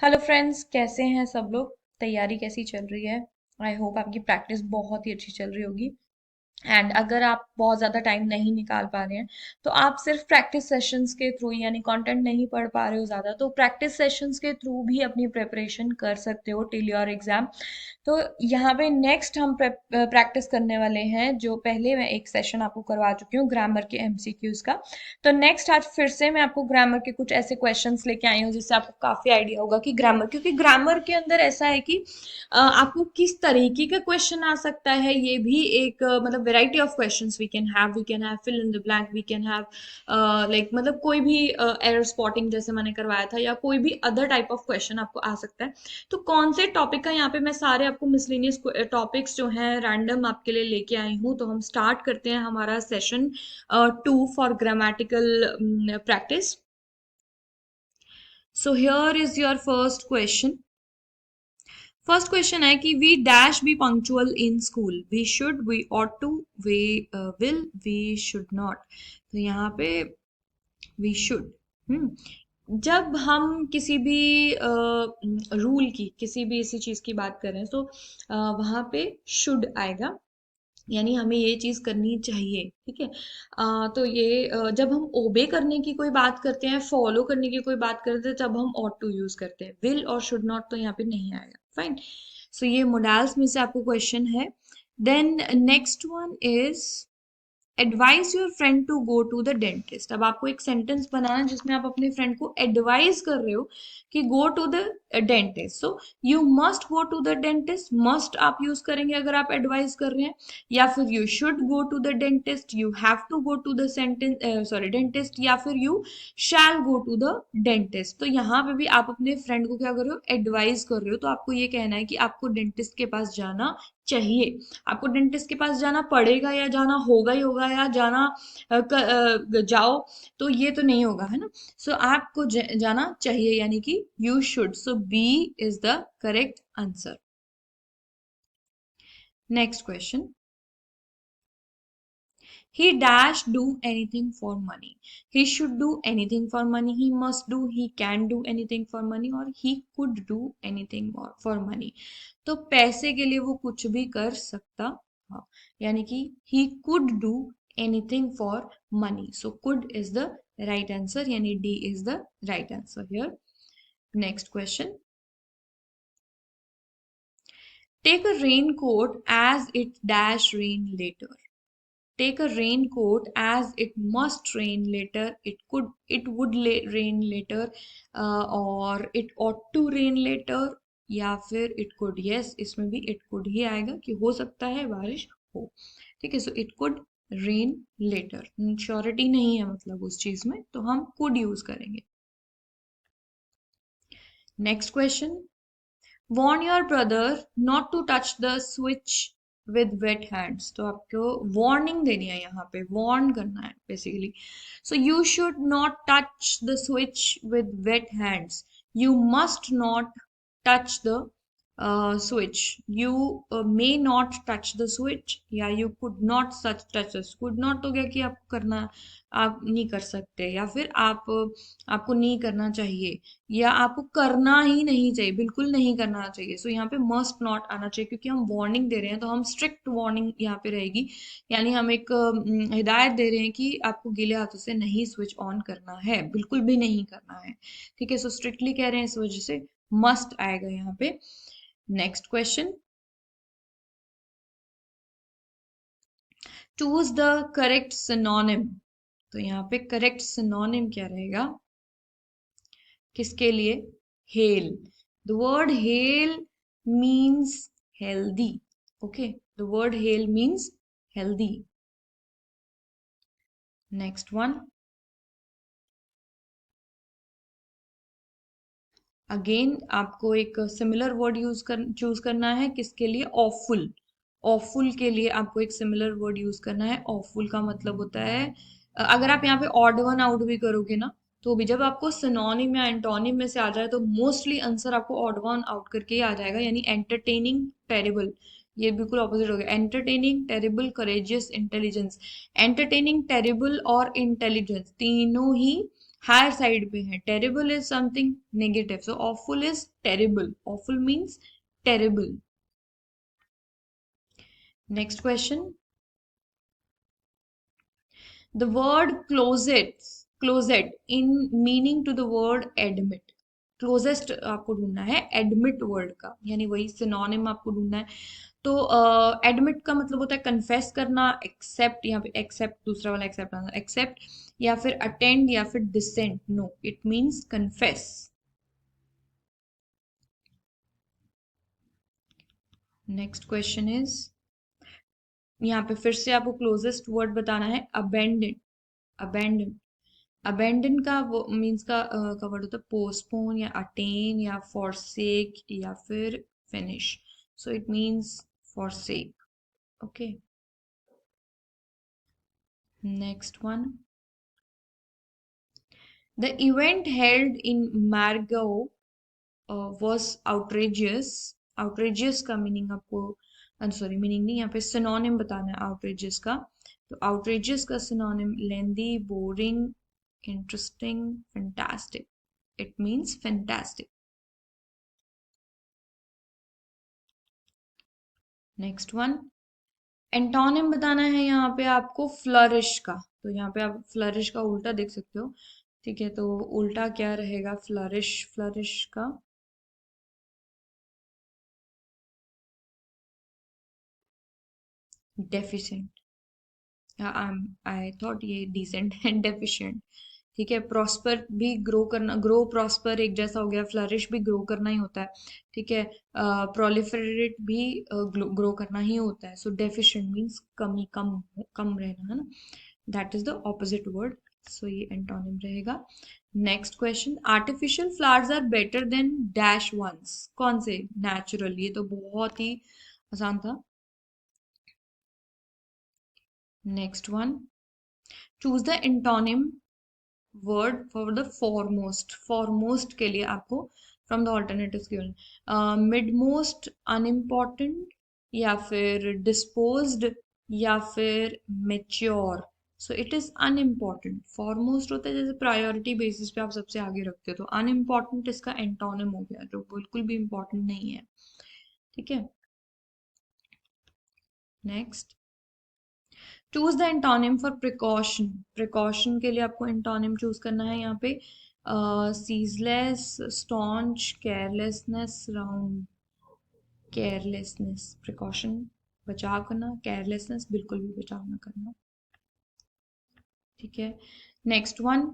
Hello friends, कैसे हैं सब लोग। तैयारी कैसी चल रही है। आई होप आपकी प्रैक्टिस बहुत ही अच्छी चल रही होगी। एंड अगर आप बहुत ज़्यादा टाइम नहीं निकाल पा रहे हैं तो आप सिर्फ प्रैक्टिस सेशंस के थ्रू, यानी कंटेंट नहीं पढ़ पा रहे हो ज़्यादा, तो प्रैक्टिस सेशंस के थ्रू भी अपनी प्रिपरेशन कर सकते हो टिल योर एग्जाम। तो यहाँ पे नेक्स्ट हम प्रैक्टिस करने वाले हैं, जो पहले मैं एक सेशन आपको करवा चुकी हूँ ग्रामर के एमसीक्यूज का। तो नेक्स्ट आज फिर से मैं आपको ग्रामर के कुछ ऐसे क्वेश्चंस लेके आई हूँ जिससे आपको काफ़ी आइडिया होगा कि ग्रामर, क्योंकि ग्रामर के अंदर ऐसा है कि आपको किस तरीके का क्वेश्चन आ सकता है, ये भी एक मतलब variety of questions we can have fill in the blank, we can have like मतलब कोई भी एरर स्पॉटिंग जैसे मैंने करवाया था, या कोई भी अदर टाइप ऑफ क्वेश्चन आपको आ सकता है। तो कौन से टॉपिक का यहाँ पे मैं सारे आपको मिसलेनियस टॉपिक्स जो हैं रैंडम आपके लिए लेके आई हूँ। तो हम स्टार्ट करते हैं हमारा session 2 for grammatical practice. So here is your first question. First question है कि we dash be punctual in school, we should, we ought to, we will, we should not. तो यहाँ पे वी शुड। जब हम किसी भी रूल की, किसी भी इसी चीज की बात करें तो वहां पे शुड आएगा, यानी हमें ये चीज करनी चाहिए। ठीक है। तो ये जब हम ओबे करने की कोई बात करते हैं, फॉलो करने की कोई बात करते हैं, तब हम ऑट टू यूज करते हैं। विल और शुड नॉट तो यहाँ पे नहीं आएगा। फाइन। सो ये मोडाल्स में से आपको क्वेश्चन है। Then next one is advise your friend to go to the dentist. अब आपको एक सेंटेंस बनाना है जिसमें आप अपने फ्रेंड को एडवाइज कर रहे हो कि go to the dentist. So you must go to the dentist, must आप यूज करेंगे अगर आप एडवाइज कर रहे हैं, या फिर you should go to the dentist, you have to go to the sentence sorry dentist, या फिर you shall go to the dentist. तो यहाँ पे भी आप अपने फ्रेंड को क्या कर रहे हो, एडवाइज कर रहे हो। तो आपको ये कहना है कि आपको डेंटिस्ट के पास जाना चाहिए। आपको डेंटिस्ट के पास जाना पड़ेगा या जाना होगा ही होगा, या जाना जाओ, तो ये तो नहीं होगा, है ना। सो आपको जाना चाहिए, यानी कि you should. So B is the correct answer. Next question. He dash do anything for money. He should do anything for money. He must do, he can do anything for money, और he could do anything for money. तो पैसे के लिए वो कुछ भी कर सकता। हाँ, यानी कि he could do anything for money. So could is the right answer, यानी D is the right answer here. Next question. Take a raincoat as it dash rain later. Take a raincoat as it must rain later, it would rain later, और it ought to rain later, या फिर it could। yes, इसमें भी it could ही आएगा कि हो सकता है बारिश हो। ठीक है। सो it could rain later, surety नहीं है मतलब उस चीज में, तो हम could यूज करेंगे। Next question. warn your brother not to touch the switch with wet hands। तो आपको वार्निंग देनी है, यहाँ पे वार्न करना है basically. So you should not touch the switch with weight hands, you must not touch the switch, you may not touch the switch, या you could not such touch the, could not तो क्या कि आप करना, आप नहीं कर सकते, या फिर आपको नहीं करना चाहिए, या आपको करना ही नहीं चाहिए, बिल्कुल नहीं करना चाहिए। सो यहाँ पे मस्ट नॉट आना चाहिए, क्योंकि हम वार्निंग दे रहे हैं, तो हम स्ट्रिक्ट वार्निंग यहाँ पे रहेगी, यानी हम एक हिदायत दे रहे हैं कि आपको गीले हाथों से नहीं स्विच ऑन करना है, बिल्कुल भी नहीं करना है। ठीक है। सो स्ट्रिक्टली कह रहे हैं, इस वजह से मस्ट आएगा यहाँ पे। Next question. Choose the correct synonym. तो यहाँ पे करेक्ट सिनोनिम क्या रहेगा किसके लिए, hello. The word hello means healthy. Okay, the word hello means healthy. Next one. Again आपको एक सिमिलर वर्ड चूज करना है, किसके लिए, ऑफुल। ऑफुल के लिए आपको एक सिमिलर वर्ड यूज करना है। ऑफुल का मतलब होता है, अगर आप यहाँ पे ऑड वन आउट भी करोगे ना, तो भी जब आपको सिनोनिम या एंटोनिम में से आ जाए तो मोस्टली आंसर आपको ऑड वन आउट करके ही आ जाएगा। यानी एंटरटेनिंग, टेरिबल, ये बिल्कुल ऑपोजिट हो गया। Entertaining, terrible, courageous, intelligence. Entertaining, terrible और इंटेलिजेंस तीनों ही हायर साइड पे है. Terrible is something negative, so awful is terrible. Awful means terrible. Next question. The word closet in meaning to the word admit. Closest आपको ढूंढना है admit word का, यानी वही सिनोनिम आपको ढूंढना है. तो एडमिट का मतलब होता है कन्फेस करना. एक्सेप्ट, यहाँ पे एक्सेप्ट दूसरा वाला एक्सेप्ट आना, एक्सेप्ट या फिर अटेंड या फिर dissent. No, it means confess. Next question is, यहाँ पे फिर से आपको क्लोजेस्ट वर्ड बताना है. अबेंडन. अबेंडन. अबेंडन का वो मीन्स का वर्ड होता है पोस्टपोन या अटेन या फॉरसेक या फिर finish. So it means forsake. Okay. Next one. The event held in मार्गो was outrageous. outrageous का मीनिंग आपको, सॉरी मीनिंग नहीं, यहाँ पे सिनोनिम बताना है outrageous का. तो outrageous का synonym lengthy, boring, interesting, fantastic. It means fantastic. Next one. Antonym बताना है यहाँ पे आपको फ्लरिश का. तो यहाँ पे आप फ्लरिश का उल्टा देख सकते हो. ठीक है, तो उल्टा क्या रहेगा फ्लरिश, फ्लरिश का? डेफिशिएंट. आई थॉट ये डिसेंट एंड डेफिशिएंट. ठीक है. प्रॉस्पर भी ग्रो करना, ग्रो प्रॉस्पर एक जैसा हो गया. फ्लरिश भी ग्रो करना ही होता है. ठीक है. प्रोलिफरेट भी ग्रो करना ही होता है. सो डेफिशिएंट मीन्स कमी, कम, कम रहना, है ना. That is the opposite word. So ये एंटोनिम रहेगा. Next question. Artificial flowers are better than dash ones. कौन से? नेचुरल. ये तो बहुत ही आसान था. Next one. Choose the antonym word for the foremost. Foremost के लिए आपको from the alternatives given. Mid most, unimportant या फिर डिस्पोज्ड या फिर mature. So it is unimportant. Foremost होता है जैसे प्रायोरिटी बेसिस पे आप सबसे आगे रखते हो, तो अनइम्पॉर्टेंट इसका एंटोनिम हो गया, जो बिल्कुल भी इम्पोर्टेंट नहीं है. ठीक है. Next. Choose the antonym for precaution. Precaution के लिए आपको एंटोनिम चूज करना है यहाँ पे. Ceaseless, staunch, carelessness, round. Carelessness precaution, बचाव करना. केयरलेसनेस बिल्कुल भी बचाव ना करना. ठीक है. Next one.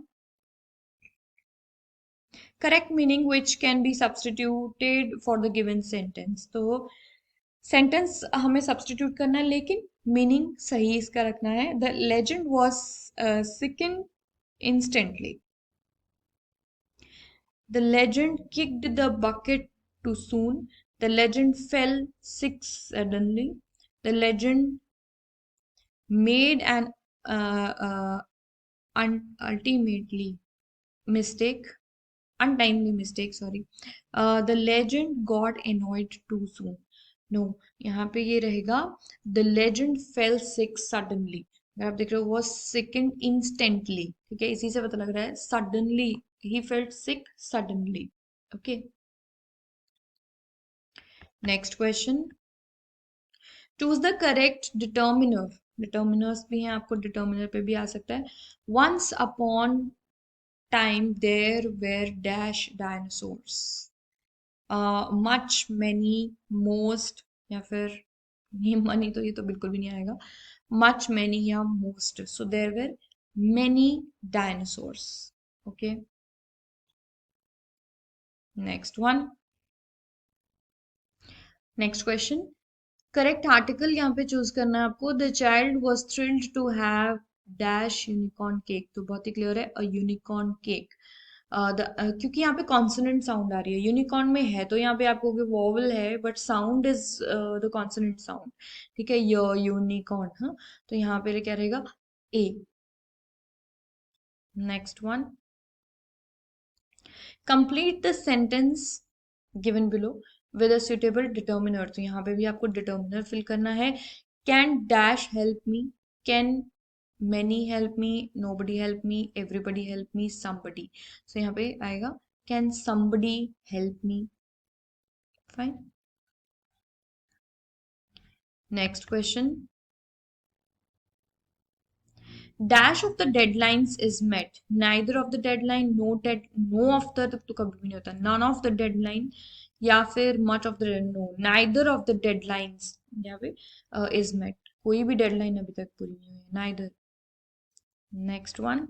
Correct meaning which can be substituted for the given sentence. तो सेंटेंस हमें सब्सटीट्यूट करना है, लेकिन मीनिंग सही इसका रखना है. The legend was सिकन instantly. The legend kicked the bucket too soon. The legend fell sick suddenly. The legend made an ultimately mistake, untimely mistake, sorry. The legend got annoyed too soon. No, यहाँ पे ये रहेगा the legend fell sick suddenly. अगर आप देख रहे हो वो second instantly. ठीक है, इसी से पता लग रहा है suddenly. He felt sick suddenly. Okay. Next question. Choose the correct determiner. Determiners भी हैं आपको, determiner पे भी आ सकता है. Once upon time there were dash dinosaurs. Much, many, most या फिर ये मनी, तो ये तो बिल्कुल भी नहीं आएगा. Much, many या most. So there were many dinosaurs. Okay. Next one. Next question. Correct article यहाँ पे चूज करना है आपको. The child was thrilled to have dash unicorn cake. तो बहुत ही क्लियर है, अ यूनिकॉर्न केक. क्योंकि यहाँ पे कॉन्सोनेंट साउंड आ रही है. यूनिकॉर्न में है तो यहाँ पे आपको वोवल है, but sound is the consonant sound. ठीक है, यूनिकॉर्न. हाँ, तो यहाँ पे क्या रहेगा? A. Next one. Complete the sentence given below with a suitable determiner. तो यहाँ पे भी आपको डिटर्मिनर फिल करना है. Can dash help me. Can many help me, nobody help me, everybody help me, somebody. So यहाँ पे आएगा can somebody help me. Fine. Next question. Dash of the deadlines is met. Neither of the deadline, no of the तो कभी भी नहीं होता. None of the deadline या फिर much of the no. Neither of the deadlines यहाँ पे is met. कोई भी deadline अभी तक पूरी नहीं हुई है. Neither. Next one.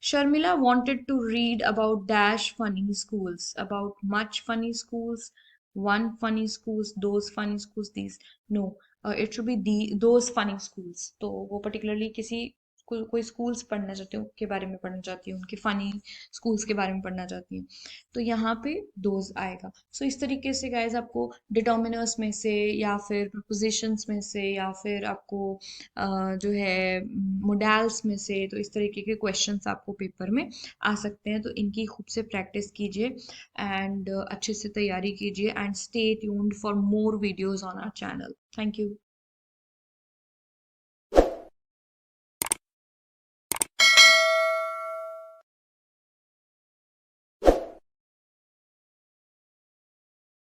Sharmila wanted to read about dash funny schools, about much funny schools, one funny schools, those funny schools, these. No, it should be those funny schools. तो वो particularly किसी कोई स्कूल्स पढ़ना चाहती हूँ के बारे में पढ़ना चाहती हूँ, उनके फनी स्कूल्स के बारे में पढ़ना चाहती हूँ, तो यहाँ पे दोज आएगा. सो इस तरीके से गाइज आपको डिटर्मिनर्स में से या फिर प्रपोजिशंस में से या फिर आपको जो है मोडाल्स में से, तो इस तरीके के क्वेश्चंस आपको पेपर में आ सकते हैं. तो इनकी खूब से प्रैक्टिस कीजिए एंड अच्छे से तैयारी कीजिए and stay tuned for more videos on our channel. Thank you.